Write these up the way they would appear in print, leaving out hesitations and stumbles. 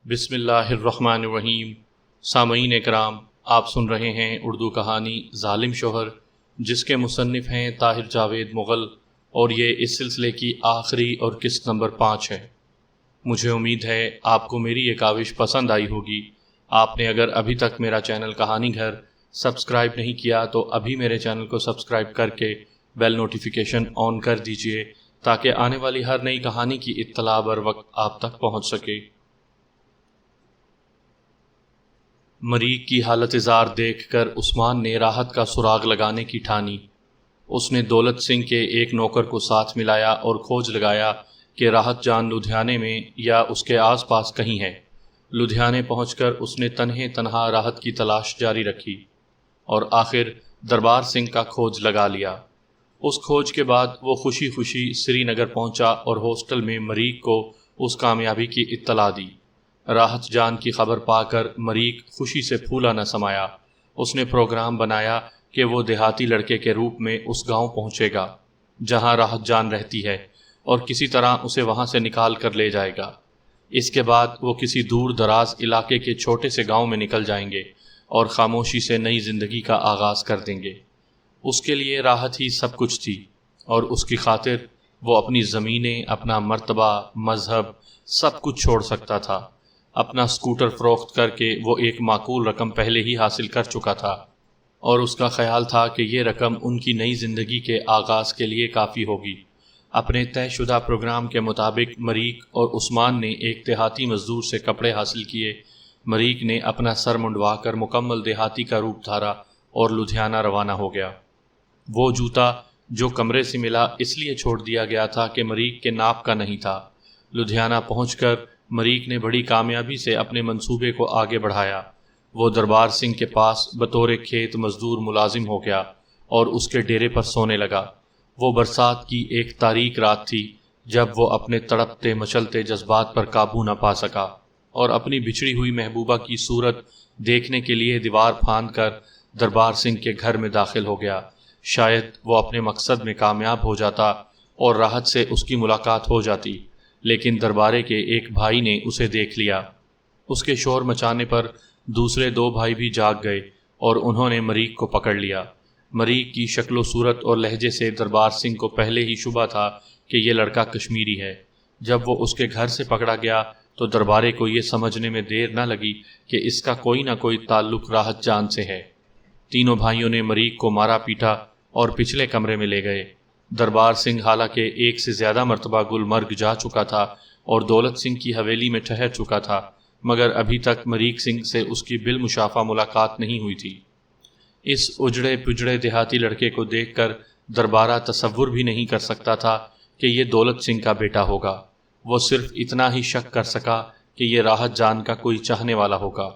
بسم اللہ الرحمن الرحیم۔ سامعین اکرام، آپ سن رہے ہیں اردو کہانی ظالم شوہر، جس کے مصنف ہیں طاہر جاوید مغل، اور یہ اس سلسلے کی آخری اور قسط نمبر 5 ہے۔ مجھے امید ہے آپ کو میری یہ کاوش پسند آئی ہوگی۔ آپ نے اگر ابھی تک میرا چینل کہانی گھر سبسکرائب نہیں کیا تو ابھی میرے چینل کو سبسکرائب کر کے بیل نوٹیفیکیشن آن کر دیجئے تاکہ آنے والی ہر نئی کہانی کی اطلاع بر وقت آپ تک پہنچ سکے۔ مریخ کی حالت زار دیکھ کر عثمان نے راحت کا سراغ لگانے کی ٹھانی۔ اس نے دولت سنگھ کے ایک نوکر کو ساتھ ملایا اور کھوج لگایا کہ راحت جان لدھیانے میں یا اس کے آس پاس کہیں ہے۔ لدھیانے پہنچ کر اس نے تنہا راحت کی تلاش جاری رکھی اور آخر دربار سنگھ کا کھوج لگا لیا۔ اس کھوج کے بعد وہ خوشی خوشی سری نگر پہنچا اور ہاسٹل میں مریخ کو اس کامیابی کی اطلاع دی۔ راحت جان کی خبر پا کر مریخ خوشی سے پھولا نہ سمایا۔ اس نے پروگرام بنایا کہ وہ دیہاتی لڑکے کے روپ میں اس گاؤں پہنچے گا جہاں راحت جان رہتی ہے اور کسی طرح اسے وہاں سے نکال کر لے جائے گا۔ اس کے بعد وہ کسی دور دراز علاقے کے چھوٹے سے گاؤں میں نکل جائیں گے اور خاموشی سے نئی زندگی کا آغاز کر دیں گے۔ اس کے لیے راحت ہی سب کچھ تھی اور اس کی خاطر وہ اپنی زمینیں، اپنا مرتبہ، مذہب، سب کچھ چھوڑ سکتا تھا۔ اپنا سکوٹر فروخت کر کے وہ ایک معقول رقم پہلے ہی حاصل کر چکا تھا اور اس کا خیال تھا کہ یہ رقم ان کی نئی زندگی کے آغاز کے لیے کافی ہوگی۔ اپنے طے شدہ پروگرام کے مطابق مریخ اور عثمان نے ایک دیہاتی مزدور سے کپڑے حاصل کیے۔ مریخ نے اپنا سر منڈوا کر مکمل دیہاتی کا روپ دھارا اور لدھیانہ روانہ ہو گیا۔ وہ جوتا جو کمرے سے ملا اس لیے چھوڑ دیا گیا تھا کہ مریخ کے ناپ کا نہیں تھا۔ لدھیانہ پہنچ کر مریخ نے بڑی کامیابی سے اپنے منصوبے کو آگے بڑھایا۔ وہ دربار سنگھ کے پاس بطور کھیت مزدور ملازم ہو گیا اور اس کے ڈیرے پر سونے لگا۔ وہ برسات کی ایک تاریک رات تھی جب وہ اپنے تڑپتے مچلتے جذبات پر قابو نہ پا سکا اور اپنی بچھڑی ہوئی محبوبہ کی صورت دیکھنے کے لیے دیوار پھاند کر دربار سنگھ کے گھر میں داخل ہو گیا۔ شاید وہ اپنے مقصد میں کامیاب ہو جاتا اور راحت سے اس کی ملاقات ہو جاتی، لیکن دربارے کے ایک بھائی نے اسے دیکھ لیا۔ اس کے شور مچانے پر دوسرے 2 بھائی بھی جاگ گئے اور انہوں نے مریخ کو پکڑ لیا۔ مریخ کی شکل و صورت اور لہجے سے دربار سنگھ کو پہلے ہی شبہ تھا کہ یہ لڑکا کشمیری ہے۔ جب وہ اس کے گھر سے پکڑا گیا تو دربارے کو یہ سمجھنے میں دیر نہ لگی کہ اس کا کوئی نہ کوئی تعلق راحت جان سے ہے۔ تینوں بھائیوں نے مریخ کو مارا پیٹا اور پچھلے کمرے میں لے گئے۔ دربار سنگھ حالانکہ ایک سے زیادہ مرتبہ گلمرگ جا چکا تھا اور دولت سنگھ کی حویلی میں ٹھہر چکا تھا، مگر ابھی تک مریخ سنگھ سے اس کی بالمشافہ ملاقات نہیں ہوئی تھی۔ اس اجڑے پجڑے دیہاتی لڑکے کو دیکھ کر دربارہ تصور بھی نہیں کر سکتا تھا کہ یہ دولت سنگھ کا بیٹا ہوگا۔ وہ صرف اتنا ہی شک کر سکا کہ یہ راحت جان کا کوئی چاہنے والا ہوگا۔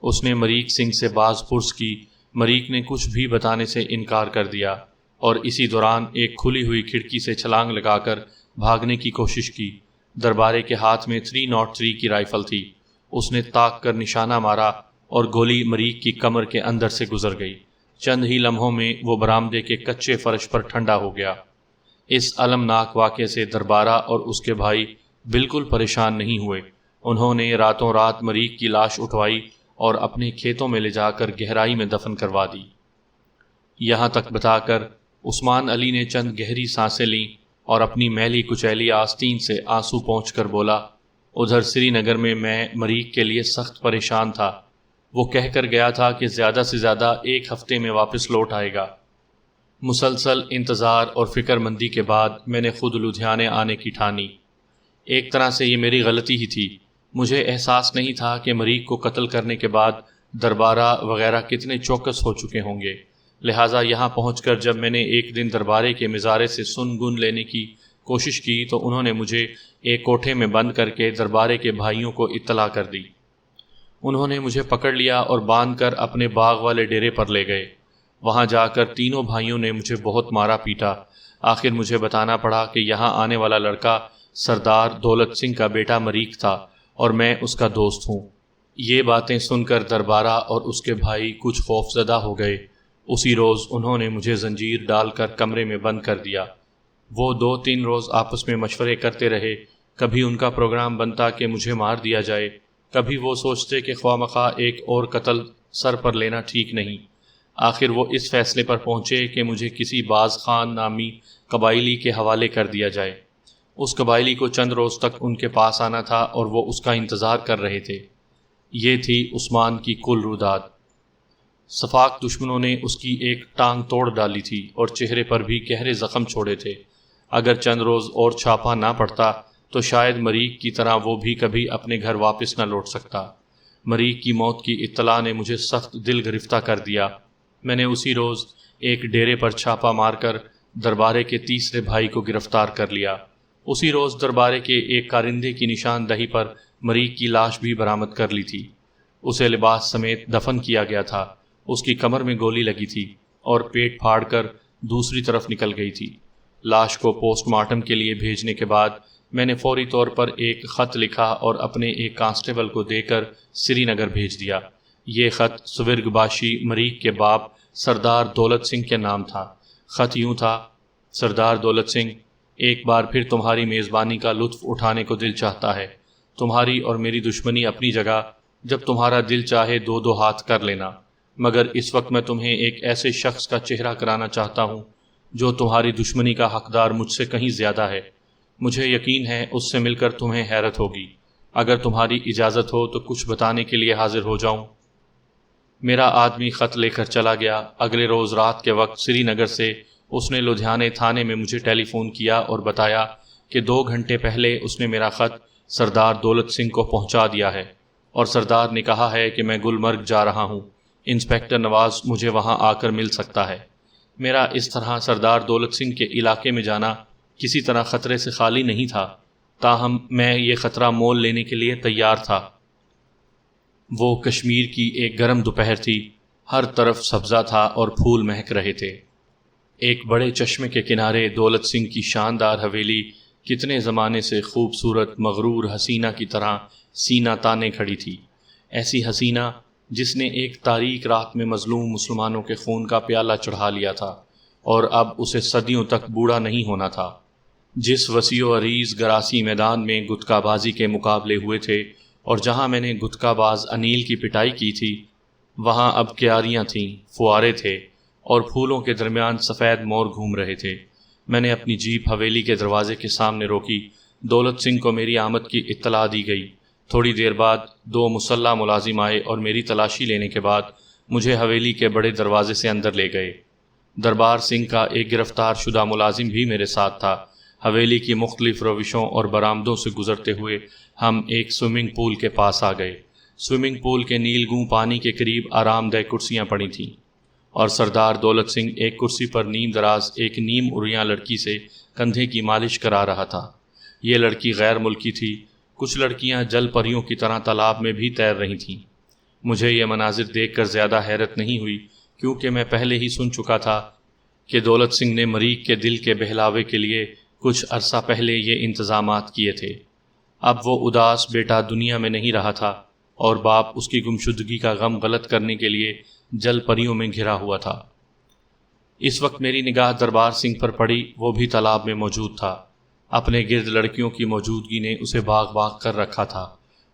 اس نے مریخ سنگھ سے باز پرس کی۔ مریخ نے کچھ بھی بتانے سے انکار کر دیا اور اسی دوران ایک کھلی ہوئی کھڑکی سے چھلانگ لگا کر بھاگنے کی کوشش کی۔ دربارے کے ہاتھ میں 303 کی رائفل تھی۔ اس نے تاک کر نشانہ مارا اور گولی مریخ کی کمر کے اندر سے گزر گئی۔ چند ہی لمحوں میں وہ برآمدے کے کچے فرش پر ٹھنڈا ہو گیا۔ اس المناک واقعے سے دربارہ اور اس کے بھائی بالکل پریشان نہیں ہوئے۔ انہوں نے راتوں رات مریخ کی لاش اٹھوائی اور اپنے کھیتوں میں لے جا کر گہرائی میں دفن کروا دی۔ یہاں تک بتا کر عثمان علی نے چند گہری سانسیں لیں اور اپنی میلی کچیلی آستین سے آنسو پونچھ کر بولا، ادھر سری نگر میں مریخ کے لیے سخت پریشان تھا۔ وہ کہہ کر گیا تھا کہ زیادہ سے زیادہ 1 ہفتے میں واپس لوٹ آئے گا۔ مسلسل انتظار اور فکر مندی کے بعد میں نے خود لدھیانے آنے کی ٹھانی۔ ایک طرح سے یہ میری غلطی ہی تھی۔ مجھے احساس نہیں تھا کہ مریخ کو قتل کرنے کے بعد دربارہ وغیرہ کتنے چوکس ہو چکے ہوں گے، لہٰذا یہاں پہنچ کر جب میں نے ایک دن دربارے کے مزارے سے سن گن لینے کی کوشش کی تو انہوں نے مجھے ایک کوٹھے میں بند کر کے دربارے کے بھائیوں کو اطلاع کر دی۔ انہوں نے مجھے پکڑ لیا اور باندھ کر اپنے باغ والے ڈیرے پر لے گئے۔ وہاں جا کر تینوں بھائیوں نے مجھے بہت مارا پیٹا۔ آخر مجھے بتانا پڑا کہ یہاں آنے والا لڑکا سردار دولت سنگھ کا بیٹا مریخ تھا اور میں اس کا دوست ہوں۔ یہ باتیں سن کر دربارہ اور اس کے بھائی کچھ خوف زدہ ہو گئے۔ اسی روز انہوں نے مجھے زنجیر ڈال کر کمرے میں بند کر دیا۔ وہ 2-3 روز آپس میں مشورے کرتے رہے۔ کبھی ان کا پروگرام بنتا کہ مجھے مار دیا جائے، کبھی وہ سوچتے کہ خواہ مخواہ ایک اور قتل سر پر لینا ٹھیک نہیں۔ آخر وہ اس فیصلے پر پہنچے کہ مجھے کسی باز خان نامی قبائلی کے حوالے کر دیا جائے۔ اس قبائلی کو چند روز تک ان کے پاس آنا تھا اور وہ اس کا انتظار کر رہے تھے۔ یہ تھی عثمان کی کل روداد۔ صفاق دشمنوں نے اس کی ایک ٹانگ توڑ ڈالی تھی اور چہرے پر بھی گہرے زخم چھوڑے تھے۔ اگر چند روز اور چھاپا نہ پڑتا تو شاید مریخ کی طرح وہ بھی کبھی اپنے گھر واپس نہ لوٹ سکتا۔ مریخ کی موت کی اطلاع نے مجھے سخت دل گرفتہ کر دیا۔ میں نے اسی روز ایک ڈیرے پر چھاپا مار کر دربارے کے تیسرے بھائی کو گرفتار کر لیا۔ اسی روز دربارے کے ایک کارندے کی نشاندہی پر مریخ کی لاش بھی برآمد کر لی تھی۔ اسے لباس سمیت دفن کیا گیا تھا۔ اس کی کمر میں گولی لگی تھی اور پیٹ پھاڑ کر دوسری طرف نکل گئی تھی۔ لاش کو پوسٹ مارٹم کے لیے بھیجنے کے بعد میں نے فوری طور پر ایک خط لکھا اور اپنے ایک کانسٹیبل کو دے کر سری نگر بھیج دیا۔ یہ خط سورگ باشی مریخ کے باپ سردار دولت سنگھ کے نام تھا۔ خط یوں تھا: سردار دولت سنگھ، ایک بار پھر تمہاری میزبانی کا لطف اٹھانے کو دل چاہتا ہے۔ تمہاری اور میری دشمنی اپنی جگہ، جب تمہارا دل چاہے دو دو ہاتھ کر لینا، مگر اس وقت میں تمہیں ایک ایسے شخص کا چہرہ کرانا چاہتا ہوں جو تمہاری دشمنی کا حقدار مجھ سے کہیں زیادہ ہے۔ مجھے یقین ہے اس سے مل کر تمہیں حیرت ہوگی۔ اگر تمہاری اجازت ہو تو کچھ بتانے کے لیے حاضر ہو جاؤں۔ میرا آدمی خط لے کر چلا گیا۔ اگلے روز رات کے وقت سری نگر سے اس نے لدھیانے تھانے میں مجھے ٹیلی فون کیا اور بتایا کہ 2 گھنٹے پہلے اس نے میرا خط سردار دولت سنگھ کو پہنچا دیا ہے اور سردار نے کہا ہے کہ میں گلمرگ جا رہا ہوں۔ انسپکٹر نواز مجھے وہاں آ کر مل سکتا ہے۔ میرا اس طرح سردار دولت سنگھ کے علاقے میں جانا کسی طرح خطرے سے خالی نہیں تھا، تاہم میں یہ خطرہ مول لینے کے لیے تیار تھا۔ وہ کشمیر کی ایک گرم دوپہر تھی۔ ہر طرف سبزہ تھا اور پھول مہک رہے تھے۔ ایک بڑے چشمے کے کنارے دولت سنگھ کی شاندار حویلی کتنے زمانے سے خوبصورت مغرور حسینہ کی طرح سینہ تانے کھڑی تھی۔ ایسی حسینہ جس نے ایک تاریک رات میں مظلوم مسلمانوں کے خون کا پیالہ چڑھا لیا تھا اور اب اسے صدیوں تک بوڑھا نہیں ہونا تھا۔ جس وسیع و عریض گراسی میدان میں گتکا بازی کے مقابلے ہوئے تھے اور جہاں میں نے گتکا باز انیل کی پٹائی کی تھی، وہاں اب کیاریاں تھیں، فوارے تھے اور پھولوں کے درمیان سفید مور گھوم رہے تھے۔ میں نے اپنی جیپ حویلی کے دروازے کے سامنے روکی۔ دولت سنگھ کو میری آمد کی اطلاع دی گئی۔ تھوڑی دیر بعد 2 مسلح ملازم آئے اور میری تلاشی لینے کے بعد مجھے حویلی کے بڑے دروازے سے اندر لے گئے۔ دربار سنگھ کا ایک گرفتار شدہ ملازم بھی میرے ساتھ تھا۔ حویلی کی مختلف روشوں اور برآمدوں سے گزرتے ہوئے ہم ایک سوئمنگ پول کے پاس آ گئے۔ سوئمنگ پول کے نیلگوں پانی کے قریب آرام دہ کرسیاں پڑی تھیں اور سردار دولت سنگھ ایک کرسی پر نیم دراز ایک نیم عریاں لڑکی سے کندھے کی مالش کرا رہا تھا۔ یہ لڑکی غیر ملکی تھی۔ کچھ لڑکیاں جل پریوں کی طرح تالاب میں بھی تیر رہی تھیں۔ مجھے یہ مناظر دیکھ کر زیادہ حیرت نہیں ہوئی، کیونکہ میں پہلے ہی سن چکا تھا کہ دولت سنگھ نے مریخ کے دل کے بہلاوے کے لیے کچھ عرصہ پہلے یہ انتظامات کیے تھے۔ اب وہ اداس بیٹا دنیا میں نہیں رہا تھا اور باپ اس کی گمشدگی کا غم غلط کرنے کے لیے جل پریوں میں گھرا ہوا تھا۔ اس وقت میری نگاہ دربار سنگھ پر پڑی۔ وہ بھی تالاب میں موجود تھا۔ اپنے گرد لڑکیوں کی موجودگی نے اسے باغ باغ کر رکھا تھا۔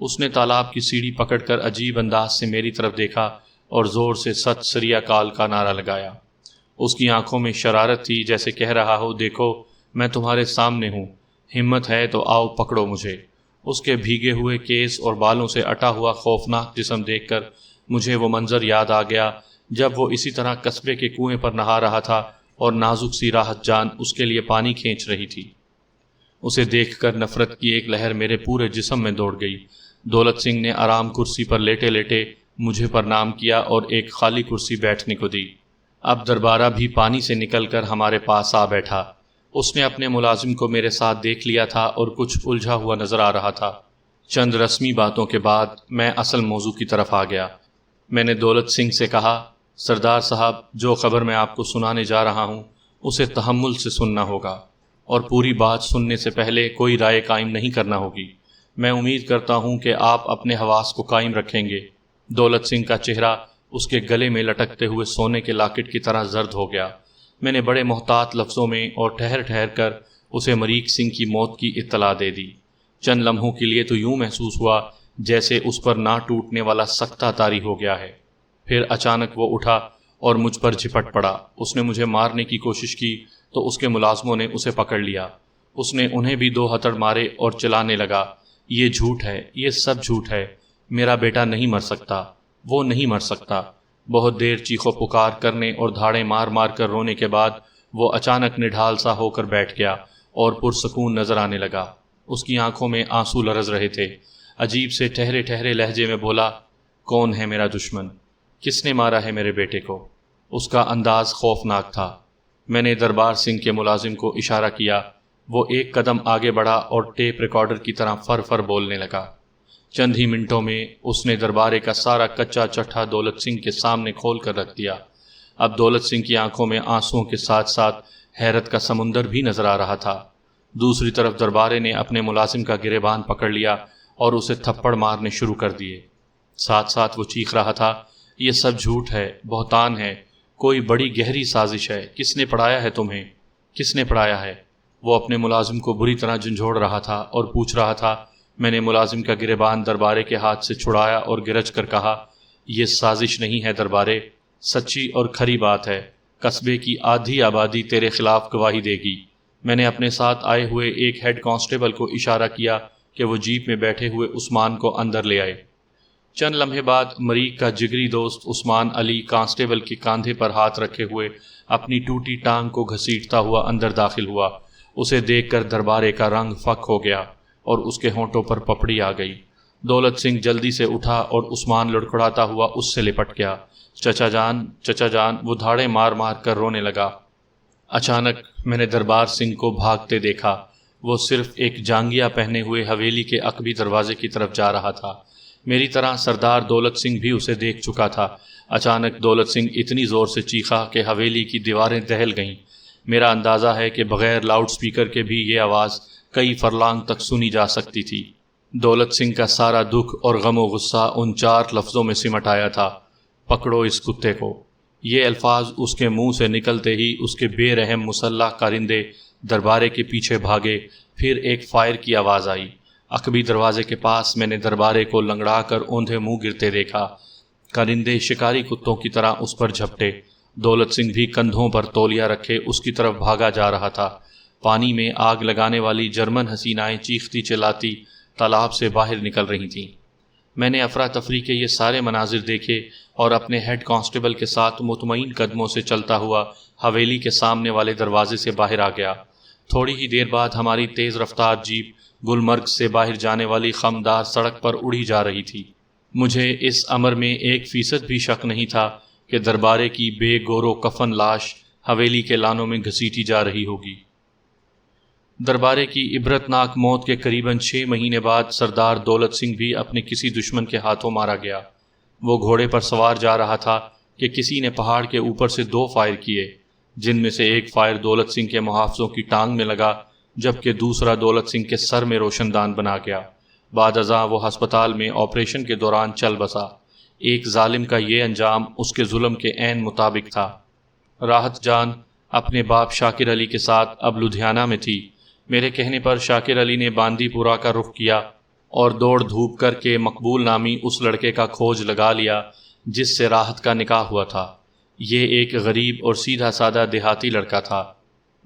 اس نے تالاب کی سیڑھی پکڑ کر عجیب انداز سے میری طرف دیکھا اور زور سے ست سری اکال کا نعرہ لگایا۔ اس کی آنکھوں میں شرارت تھی، جیسے کہہ رہا ہو، دیکھو میں تمہارے سامنے ہوں، ہمت ہے تو آؤ پکڑو مجھے۔ اس کے بھیگے ہوئے کیس اور بالوں سے اٹا ہوا خوفناک جسم دیکھ کر مجھے وہ منظر یاد آ گیا جب وہ اسی طرح قصبے کے کنویں پر نہا رہا تھا اور نازک سی راحت جان اس کے لیے پانی کھینچ رہی تھی۔ اسے دیکھ کر نفرت کی ایک لہر میرے پورے جسم میں دوڑ گئی۔ دولت سنگھ نے آرام کرسی پر لیٹے لیٹے مجھے پرنام کیا اور ایک خالی کرسی بیٹھنے کو دی۔ اب دربارہ بھی پانی سے نکل کر ہمارے پاس آ بیٹھا۔ اس نے اپنے ملازم کو میرے ساتھ دیکھ لیا تھا اور کچھ الجھا ہوا نظر آ رہا تھا۔ چند رسمی باتوں کے بعد میں اصل موضوع کی طرف آ گیا۔ میں نے دولت سنگھ سے کہا، سردار صاحب، جو خبر میں آپ کو سنانے جا رہا ہوں اسے تحمل سے سننا ہوگا اور پوری بات سننے سے پہلے کوئی رائے قائم نہیں کرنا ہوگی۔ میں امید کرتا ہوں کہ آپ اپنے حواس کو قائم رکھیں گے۔ دولت سنگھ کا چہرہ اس کے گلے میں لٹکتے ہوئے سونے کے لاکٹ کی طرح زرد ہو گیا۔ میں نے بڑے محتاط لفظوں میں اور ٹھہر ٹھہر کر اسے مریخ سنگھ کی موت کی اطلاع دے دی۔ چند لمحوں کے لیے تو یوں محسوس ہوا جیسے اس پر نہ ٹوٹنے والا سختہ طاری ہو گیا ہے۔ پھر اچانک وہ اٹھا اور مجھ پر جھپٹ پڑا۔ اس نے مجھے مارنے کی کوشش کی تو اس کے ملازموں نے اسے پکڑ لیا۔ اس نے انہیں بھی 2 ہتھڑ مارے اور چلانے لگا، یہ جھوٹ ہے، یہ سب جھوٹ ہے، میرا بیٹا نہیں مر سکتا، وہ نہیں مر سکتا۔ بہت دیر چیخو پکار کرنے اور دھاڑے مار مار کر رونے کے بعد وہ اچانک نڈھال سا ہو کر بیٹھ گیا اور پرسکون نظر آنے لگا۔ اس کی آنکھوں میں آنسو لرز رہے تھے۔ عجیب سے ٹھہرے ٹھہرے لہجے میں بولا، کون ہے میرا دشمن؟ کس نے مارا ہے میرے بیٹے کو؟ اس کا انداز خوفناک تھا۔ میں نے دربار سنگھ کے ملازم کو اشارہ کیا۔ وہ ایک قدم آگے بڑھا اور ٹیپ ریکارڈر کی طرح فر فر بولنے لگا۔ چند ہی منٹوں میں اس نے دربارے کا سارا کچا چٹھا دولت سنگھ کے سامنے کھول کر رکھ دیا۔ اب دولت سنگھ کی آنکھوں میں آنسوؤں کے ساتھ ساتھ حیرت کا سمندر بھی نظر آ رہا تھا۔ دوسری طرف دربارے نے اپنے ملازم کا گریبان پکڑ لیا اور اسے تھپڑ مارنے شروع کر دیے۔ ساتھ ساتھ وہ چیخ رہا تھا، یہ سب جھوٹ ہے، بہتان ہے، کوئی بڑی گہری سازش ہے، کس نے پڑھایا ہے تمہیں؟ کس نے پڑھایا ہے؟ وہ اپنے ملازم کو بری طرح جھنجھوڑ رہا تھا اور پوچھ رہا تھا۔ میں نے ملازم کا گریبان دربارے کے ہاتھ سے چھڑایا اور گرج کر کہا، یہ سازش نہیں ہے دربارے، سچی اور کھری بات ہے، قصبے کی آدھی آبادی تیرے خلاف گواہی دے گی۔ میں نے اپنے ساتھ آئے ہوئے ایک ہیڈ کانسٹیبل کو اشارہ کیا کہ وہ جیپ میں بیٹھے ہوئے عثمان کو اندر لے آئے۔ چند لمحے بعد مریخ کا جگری دوست عثمان علی کانسٹیبل کے کاندھے پر ہاتھ رکھے ہوئے اپنی ٹوٹی ٹانگ کو گھسیٹتا ہوا اندر داخل ہوا۔ اسے دیکھ کر دربارے کا رنگ فک ہو گیا اور اس کے ہونٹوں پر پپڑی آ گئی۔ دولت سنگھ جلدی سے اٹھا اور عثمان لڑکھڑاتا ہوا اس سے لپٹ گیا۔ چچا جان، چچا جان، وہ دھاڑے مار مار کر رونے لگا۔ اچانک میں نے دربار سنگھ کو بھاگتے دیکھا۔ وہ صرف ایک جانگیا پہنے ہوئے حویلی کے عقبی دروازے کی طرف جا رہا تھا۔ میری طرح سردار دولت سنگھ بھی اسے دیکھ چکا تھا۔ اچانک دولت سنگھ اتنی زور سے چیخا کہ حویلی کی دیواریں دہل گئیں۔ میرا اندازہ ہے کہ بغیر لاؤڈ سپیکر کے بھی یہ آواز کئی فرلانگ تک سنی جا سکتی تھی۔ دولت سنگھ کا سارا دکھ اور غم و غصہ ان 4 لفظوں میں سمٹ آیا تھا، پکڑو اس کتے کو۔ یہ الفاظ اس کے منہ سے نکلتے ہی اس کے بے رحم مسلح کارندے دربارے کے پیچھے بھاگے۔ پھر ایک فائر کی آواز آئی۔ عقبی دروازے کے پاس میں نے دربارے کو لنگڑا کر اوندھے منہ گرتے دیکھا۔ کارندے شکاری کتوں کی طرح اس پر جھپٹے۔ دولت سنگھ بھی کندھوں پر تولیہ رکھے اس کی طرف بھاگا جا رہا تھا۔ پانی میں آگ لگانے والی جرمن حسینائیں چیختی چلاتی تالاب سے باہر نکل رہی تھیں۔ میں نے افراتفری کے یہ سارے مناظر دیکھے اور اپنے ہیڈ کانسٹیبل کے ساتھ مطمئن قدموں سے چلتا ہوا حویلی کے سامنے والے دروازے سے باہر آ گیا۔ تھوڑی ہی دیر بعد ہماری تیز رفتار جیپ گلمرگ سے باہر جانے والی خمدار سڑک پر اڑی جا رہی تھی۔ مجھے اس امر میں 1% بھی شک نہیں تھا کہ دربارے کی بے گور و کفن لاش حویلی کے لانوں میں گھسیٹی جا رہی ہوگی۔ دربارے کی عبرتناک موت کے قریباً 6 مہینے بعد سردار دولت سنگھ بھی اپنے کسی دشمن کے ہاتھوں مارا گیا۔ وہ گھوڑے پر سوار جا رہا تھا کہ کسی نے پہاڑ کے اوپر سے 2 فائر کیے، جن میں سے ایک فائر دولت سنگھ کے محافظوں کی ٹانگ میں لگا جبکہ دوسرا دولت سنگھ کے سر میں روشن دان بنا گیا۔ بعد ازاں وہ ہسپتال میں آپریشن کے دوران چل بسا۔ ایک ظالم کا یہ انجام اس کے ظلم کے عین مطابق تھا۔ راحت جان اپنے باپ شاکر علی کے ساتھ اب لدھیانہ میں تھی۔ میرے کہنے پر شاکر علی نے باندی پورہ کا رخ کیا اور دوڑ دھوپ کر کے مقبول نامی اس لڑکے کا کھوج لگا لیا جس سے راحت کا نکاح ہوا تھا۔ یہ ایک غریب اور سیدھا سادہ دیہاتی لڑکا تھا۔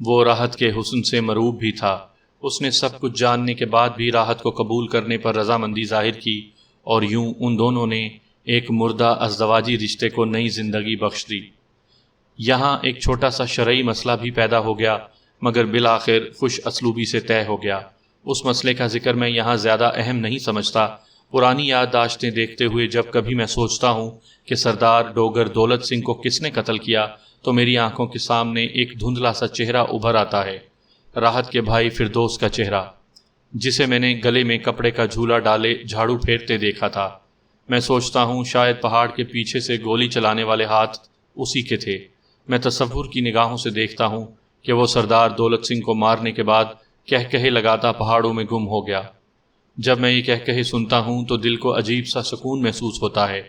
وہ راحت کے حسن سے مروب بھی تھا۔ اس نے سب کچھ جاننے کے بعد بھی راحت کو قبول کرنے پر رضامندی ظاہر کی اور یوں ان دونوں نے ایک مردہ ازدواجی رشتے کو نئی زندگی بخش دی۔ یہاں ایک چھوٹا سا شرعی مسئلہ بھی پیدا ہو گیا مگر بالآخر خوش اسلوبی سے طے ہو گیا۔ اس مسئلے کا ذکر میں یہاں زیادہ اہم نہیں سمجھتا۔ پرانی یادداشتیں دیکھتے ہوئے جب کبھی میں سوچتا ہوں کہ سردار ڈوگر دولت سنگھ کو کس نے قتل کیا تو میری آنکھوں کے سامنے ایک دھندلا سا چہرہ ابھر آتا ہے، راحت کے بھائی فردوس کا چہرہ، جسے میں نے گلے میں کپڑے کا جھولا ڈالے جھاڑو پھیرتے دیکھا تھا۔ میں سوچتا ہوں شاید پہاڑ کے پیچھے سے گولی چلانے والے ہاتھ اسی کے تھے۔ میں تصور کی نگاہوں سے دیکھتا ہوں کہ وہ سردار دولت سنگھ کو مارنے کے بعد کہے لگاتا پہاڑوں میں گم ہو گیا۔ جب میں یہ کہے سنتا ہوں تو دل کو عجیب سا سکون محسوس ہوتا ہے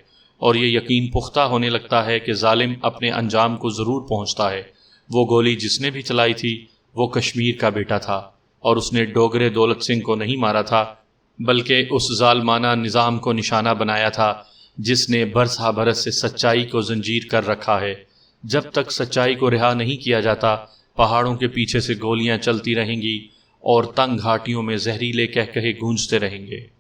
اور یہ یقین پختہ ہونے لگتا ہے کہ ظالم اپنے انجام کو ضرور پہنچتا ہے۔ وہ گولی جس نے بھی چلائی تھی وہ کشمیر کا بیٹا تھا اور اس نے ڈوگرے دولت سنگھ کو نہیں مارا تھا بلکہ اس ظالمانہ نظام کو نشانہ بنایا تھا جس نے برس ہا برس سے سچائی کو زنجیر کر رکھا ہے۔ جب تک سچائی کو رہا نہیں کیا جاتا، پہاڑوں کے پیچھے سے گولیاں چلتی رہیں گی اور تنگ گھاٹیوں میں زہریلے قہقہے گونجتے رہیں گے۔